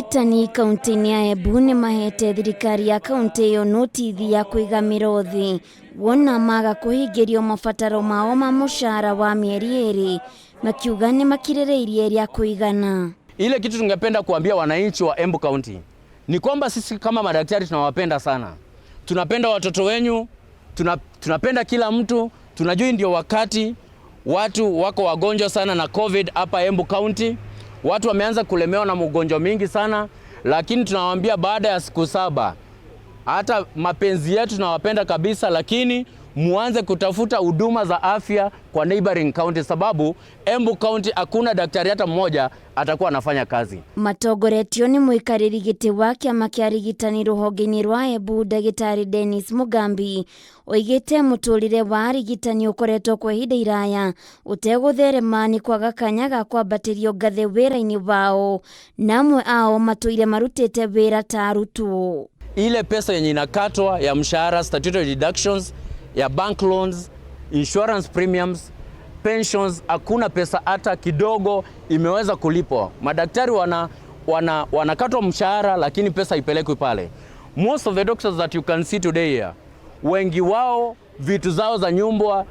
Arigitani kaunti-inĩ ya Embu nĩ mahete thirikari ya kaunti ĩyo notithi ya kũigamĩra ũthĩ wona maga kũhingĩrio mabataro mao ma mũcara wa mĩeri ĩrĩ, makiuga nĩ makirĩrĩirie rĩa kũigana. Ile kitu tungependa kuambia wananchi wa Embu County ni kwamba sisi kama madaktari tunawapenda sana. Tunapenda watoto wenyu, tunapenda kila mtu. Tunajua ndio wakati watu wako wagonjwa sana na COVID hapa Embu County. Watu wameanza kulemewa na mgonjwa mingi sana, lakini tunawaambia baada ya siku 7 hata mapenzi yetu tunawapenda kabisa, lakini muanze kutafuta huduma za afya kwa neighboring county, sababu Embu County hakuna daktari hata mmoja atakuwa anafanya kazi. Matongoretio ni muikariri giti wa kiama kia arigitani ruhonge-inĩ rwa Embu Dagitari Dennis Mugambi oigite muturire wa arigitani ukoretwo kwa ihinda iraya utegutherema ni kwaga kanya ga kwambatirio ngathĩ wĩra-inĩ wao, namwe ao matuire marutite wĩra ta arutwo. Ile pesa yenye inakatwa ya mshahara, statutory deductions, ya bank loans, insurance premiums, pensions, hakuna pesa hata kidogo imeweza kulipwa. Madaktari wanakatwa mshahara lakini pesa ipelekwi pale. Most of the doctors that you can see today here, wengi wao vitu zao za nyumba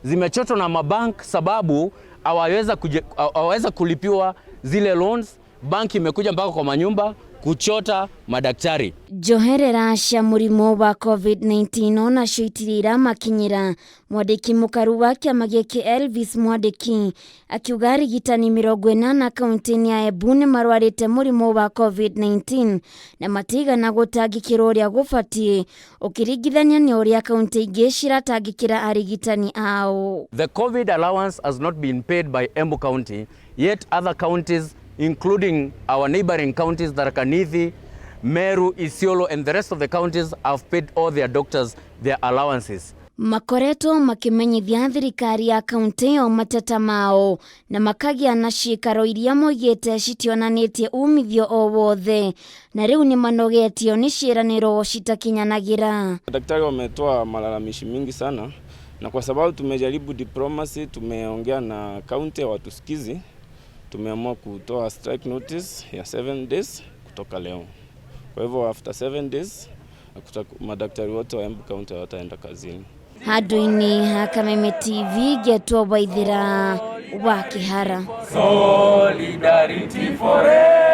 zimechotwa na mabank, sababu hawaweza kulipiwa zile loans. Banki imekuja mpaka kwa manyumba kuchota madaktari. Njoherera cia mũrimũ wa COVID-19 ona cio itirĩra makinyĩra. Mwandĩki mũkaru wa kĩama gĩkĩ Elvis Mwandĩki akiuga arigitani 80 kaunti-inĩ ya Embu nĩ marwarĩte mũrimũ wa COVID-19 na matigana gũtangĩkĩrwo ũrĩa gũbatiĩ ũkĩringithania na ũrĩa kaunti ingĩ ciratangĩkĩra arigitani ao. The COVID allowance has not been paid by Embu County, yet other counties including our neighboring counties Tharaka Nithi, Meru, Isiolo and the rest of the counties have paid all their doctors their allowances. Makoretwo makimenyithia thirikari ya kaunti ĩyo mateta mao na makagĩa na ciikaro iria moigĩte citionanĩtie umithio o wothe, na rĩu nĩ manogetio nĩ ciĩranĩro citakinyanagĩra. Daktari wametoa malalamishi mingi sana, na kwa sababu tumejaribu diplomacy, tumeongea na kaunti watusikizi, tumeamua kutoa strike notice ya 7 days kutoka leo. Kwa hivyo after 7 days madaktari wote wa Embu County wataenda kazini. Handũ-inĩ ha Kameme TV Getwo Waithĩra wa Kĩhara. Solidarity forever.